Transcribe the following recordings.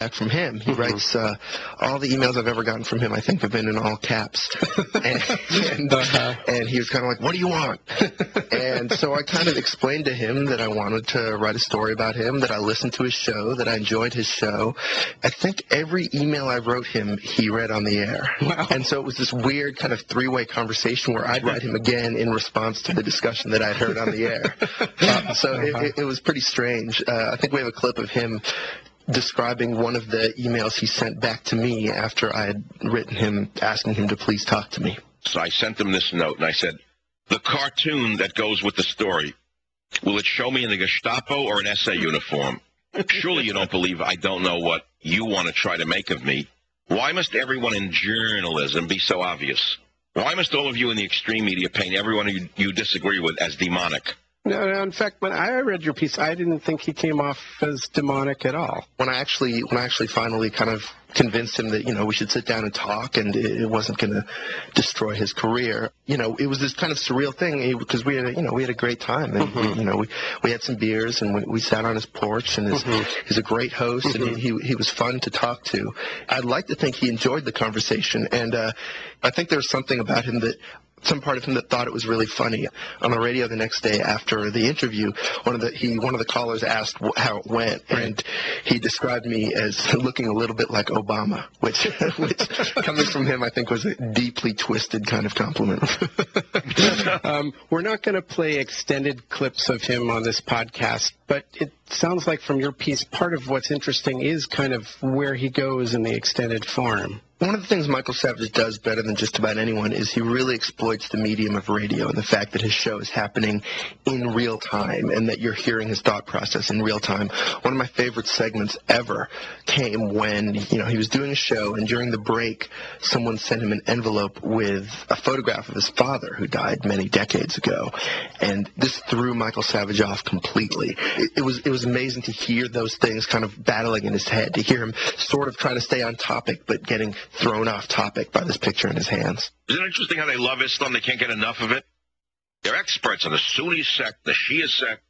back from him. He writes, all the emails I've ever gotten from him, I think, have been in all caps. And he was kind of like, what do you want? And so I kind of explained to him that I wanted to write a story about him, that I listened to his show, that I enjoyed his show. I think every email I wrote him, he read on the air. Wow. And so it was this weird kind of three-way conversation where I'd write him again in response to the discussion that I'd heard on the air. It was pretty strange. I think we have a clip of him describing one of the emails he sent back to me after I had written him, asking him to please talk to me. So I sent him this note, and I said, the cartoon that goes with the story, will it show me in a Gestapo or an SA uniform? Surely you don't believe I don't know what you want to try to make of me. Why must everyone in journalism be so obvious? Why must all of you in the extreme media paint everyone you disagree with as demonic? No, in fact, when I read your piece, I didn't think he came off as demonic at all. When I actually finally kind of convinced him that, we should sit down and talk and it wasn't going to destroy his career, it was this kind of surreal thing because we had a great time. And, we had some beers and we sat on his porch, and he's a great host, and he was fun to talk to. I'd like to think he enjoyed the conversation, and I think there's something about him some part of him that thought it was really funny. On the radio the next day after the interview, one of the callers asked how it went, and he described me as looking a little bit like Obama, which coming from him, I think, was a deeply twisted kind of compliment. We're not going to play extended clips of him on this podcast, but it sounds like from your piece, part of what's interesting is kind of where he goes in the extended form. One of the things Michael Savage does better than just about anyone is he really exploits the medium of radio and the fact that his show is happening in real time and that you're hearing his thought process in real time. One of my favorite segments ever came when, he was doing a show, and during the break, someone sent him an envelope with a photograph of his father who died many decades ago. And this threw Michael Savage off completely. It was amazing to hear those things kind of battling in his head, to hear him sort of trying to stay on topic but getting thrown off topic by this picture in his hands. Isn't it interesting how they love Islam? They can't get enough of it. They're experts on the Sunni sect, the Shia sect.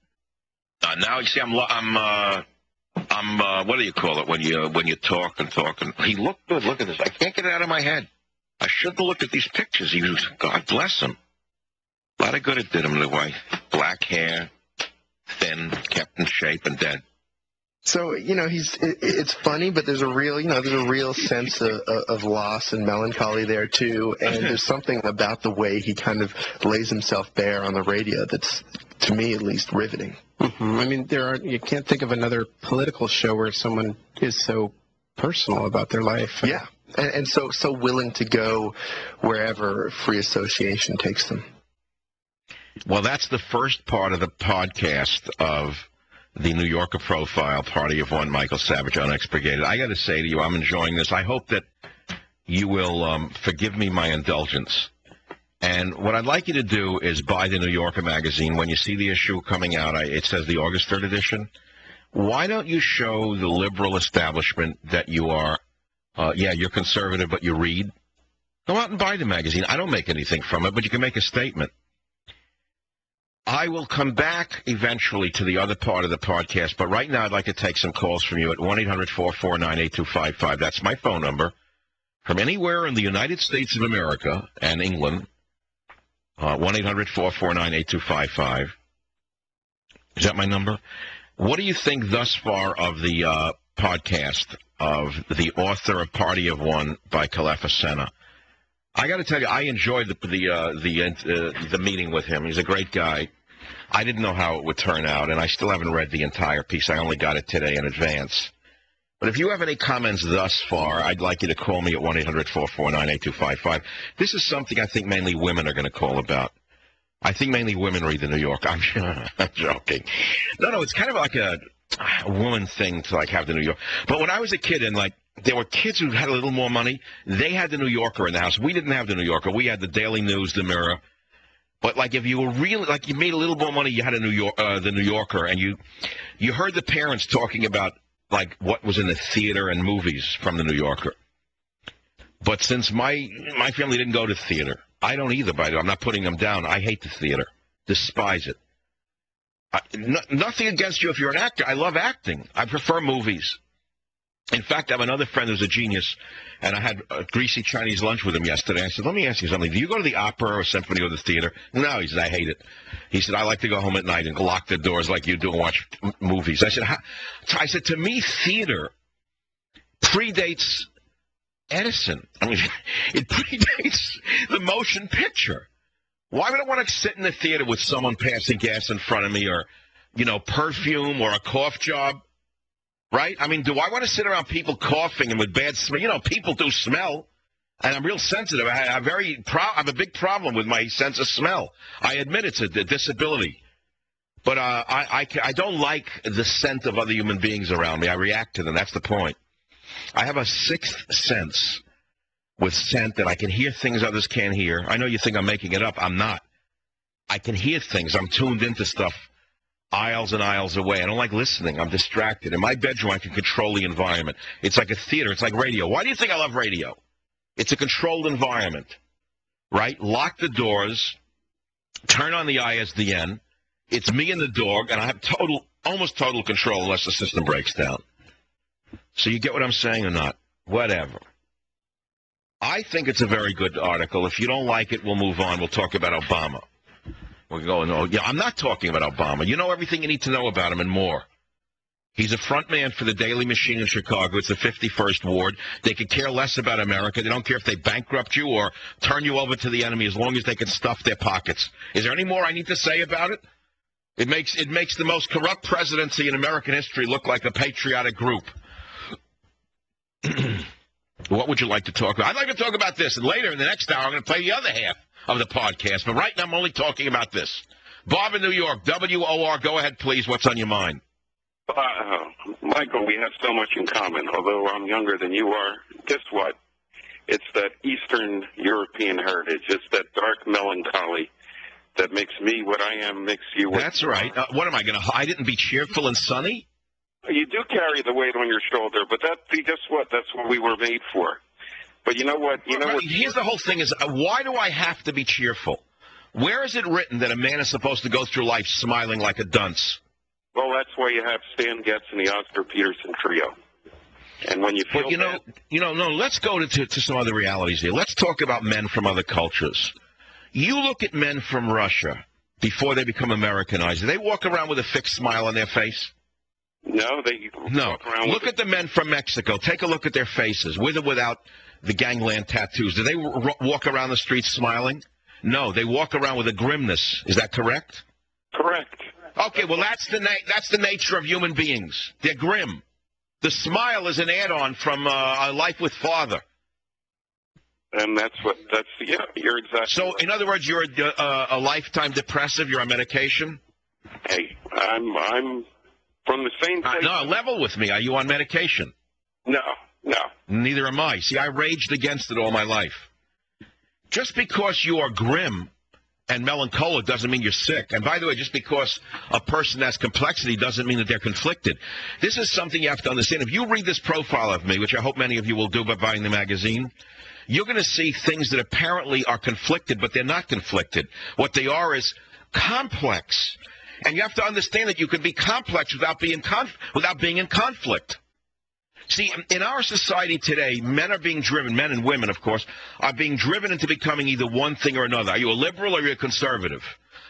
Now you see, I'm what do you call it when you talk and he looked good. Look at this. I can't get it out of my head. I shouldn't have looked at these pictures. God bless him. A lot of good it did him, the wife. Black hair, thin, kept in shape, and dead. So, it's funny, but there's a real sense of loss and melancholy there, too. And there's something about the way he kind of lays himself bare on the radio that's, to me at least, riveting. I mean, you can't think of another political show where someone is so personal about their life. Yeah, and so willing to go wherever free association takes them. Well, that's the first part of the podcast of the New Yorker Profile, Party of One, Michael Savage, Unexpurgated. I got to say to you, I'm enjoying this. I hope that you will forgive me my indulgence. And what I'd like you to do is buy the New Yorker magazine. When you see the issue coming out, it says the August 3rd edition. Why don't you show the liberal establishment that you are, you're conservative, but you read? Go out and buy the magazine. I don't make anything from it, but you can make a statement. I will come back eventually to the other part of the podcast, but right now I'd like to take some calls from you at 1-800-449-8255. That's my phone number. From anywhere in the United States of America and England, 1-800-449-8255. Is that my number? What do you think thus far of the podcast of the author of Party of One by Kalefa Sena? I got to tell you, I enjoyed the meeting with him. He's a great guy. I didn't know how it would turn out, and I still haven't read the entire piece. I only got it today in advance. But if you have any comments thus far, I'd like you to call me at 1-800-449-8255. This is something I think mainly women are going to call about. I think mainly women read the New Yorker. I'm joking. No, it's kind of like a woman thing to have the New Yorker. But when I was a kid and there were kids who had a little more money, they had the New Yorker in the house. We didn't have the New Yorker. We had the Daily News, the Mirror. But if you were really you made a little more money, you had the New Yorker, and you heard the parents talking about what was in the theater and movies from the New Yorker. But since my family didn't go to theater, I don't either. By the way, I'm not putting them down. I hate the theater, despise it. Nothing against you if you're an actor. I love acting. I prefer movies. In fact, I have another friend who's a genius, and I had a greasy Chinese lunch with him yesterday. I said, let me ask you something. Do you go to the opera or symphony or the theater? No, he said, I hate it. He said, I like to go home at night and lock the doors like you do and watch movies. I said, to me, theater predates Edison. I mean, it predates the motion picture. Why would I want to sit in the theater with someone passing gas in front of me or, perfume or a cough job? Right? I mean, do I want to sit around people coughing and with bad smell? People do smell, and I'm real sensitive. I have a big problem with my sense of smell. I admit it's a disability, but I don't like the scent of other human beings around me. I react to them. That's the point. I have a sixth sense with scent that I can hear things others can't hear. I know you think I'm making it up. I'm not. I can hear things. I'm tuned into stuff aisles and aisles away. I don't like listening. I'm distracted. In my bedroom, I can control the environment. It's like a theater. It's like radio. Why do you think I love radio? It's a controlled environment, right? Lock the doors, turn on the ISDN. It's me and the dog, and I have almost total control unless the system breaks down. So you get what I'm saying or not? Whatever. I think it's a very good article. If you don't like it, we'll move on. We'll talk about Obama. We're going, oh, yeah, I'm not talking about Obama. You know everything you need to know about him and more. He's a front man for the Daily Machine in Chicago. It's the 51st Ward. They could care less about America. They don't care if they bankrupt you or turn you over to the enemy as long as they can stuff their pockets. Is there any more I need to say about it? It makes the most corrupt presidency in American history look like a patriotic group. What would you like to talk about? I'd like to talk about this, and later in the next hour I'm going to play the other half of the podcast. But right now I'm only talking about this. Bob in New York, WOR, go ahead, please. What's on your mind? Michael, we have so much in common. Although I'm younger than you are, guess what? It's that Eastern European heritage. It's that dark melancholy that makes me what I am, makes you what That's right. What am I going to hide it and be cheerful and sunny? You do carry the weight on your shoulder, but guess what? That's what we were made for. But you know what? Here's the whole thing is, why do I have to be cheerful? Where is it written that a man is supposed to go through life smiling like a dunce? Well, that's why you have Stan Getz and the Oscar Peterson trio. And when you feel no, let's go to some other realities here. Let's talk about men from other cultures. You look at men from Russia before they become Americanized. Do they walk around with a fixed smile on their face? No, walk around Look at the men from Mexico. Take a look at their faces, with or without the gangland tattoos. Do they walk around the streets smiling? No, they walk around with a grimness. Is that correct? Correct. Okay, well, that's the nature of human beings. They're grim. The smile is an add-on from A Life with Father. And you're exactly So, right. in other words, you're a lifetime depressive. You're on medication? Hey, I'm from the same place. No, level with me. Are you on medication? No. Neither am I. See, I raged against it all my life. Just because you are grim and melancholic doesn't mean you're sick. And by the way, just because a person has complexity doesn't mean that they're conflicted. This is something you have to understand. If you read this profile of me, which I hope many of you will do by buying the magazine, you're going to see things that apparently are conflicted, but they're not conflicted. What they are is complex. And you have to understand that you can be complex without being in conflict. See, in our society today, men are being driven, men and women, of course, are being driven into becoming either one thing or another. Are you a liberal or are you a conservative?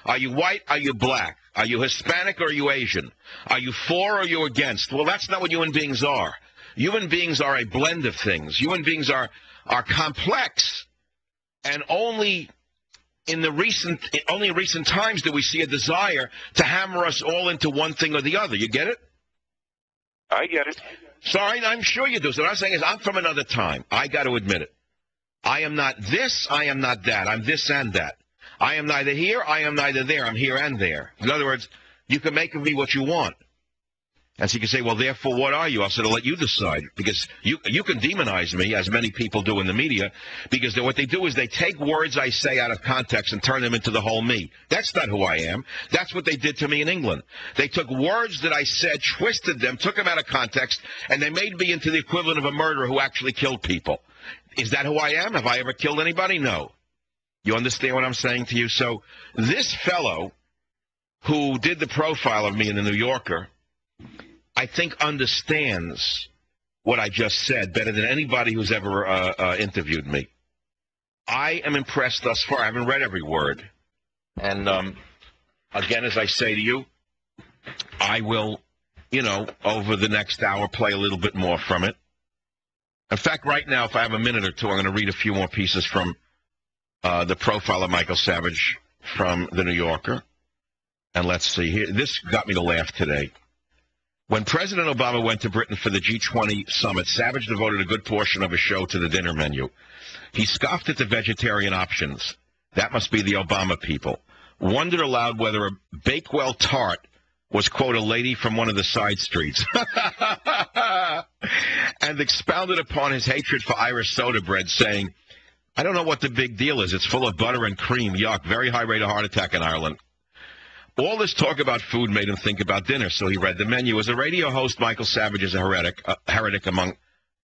Are you white? Are you black? Are you Hispanic or are you Asian? Are you for or are you against? Well, that's not what human beings are. Human beings are a blend of things. Human beings are complex, and only in recent times do we see a desire to hammer us all into one thing or the other. You get it? I get it. Sorry, I'm sure you do. So what I'm saying is I'm from another time. I got to admit it. I am not this, I am not that. I'm this and that. I am neither here, I am neither there. I'm here and there. In other words, you can make of me what you want. And so you can say, well, therefore, what are you? I'll sort of let you decide. Because you can demonize me, as many people do in the media, because what they do is they take words I say out of context and turn them into the whole me. That's not who I am. That's what they did to me in England. They took words that I said, twisted them, took them out of context, and they made me into the equivalent of a murderer who actually killed people. Is that who I am? Have I ever killed anybody? No. You understand what I'm saying to you? So this fellow who did the profile of me in the New Yorker, I think understands what I just said better than anybody who's ever interviewed me. I am impressed thus far. I haven't read every word. And, again, as I say to you, I will, over the next hour play a little bit more from it. In fact, right now, if I have a minute or two, I'm going to read a few more pieces from the profile of Michael Savage from The New Yorker. And let's see here. This got me to laugh today. When President Obama went to Britain for the G20 summit, Savage devoted a good portion of his show to the dinner menu. He scoffed at the vegetarian options. That must be the Obama people. Wondered aloud whether a Bakewell tart was, quote, a lady from one of the side streets. And expounded upon his hatred for Irish soda bread, saying, I don't know what the big deal is. It's full of butter and cream. Yuck. Very high rate of heart attack in Ireland. All this talk about food made him think about dinner, so he read the menu. As a radio host, Michael Savage is a heretic among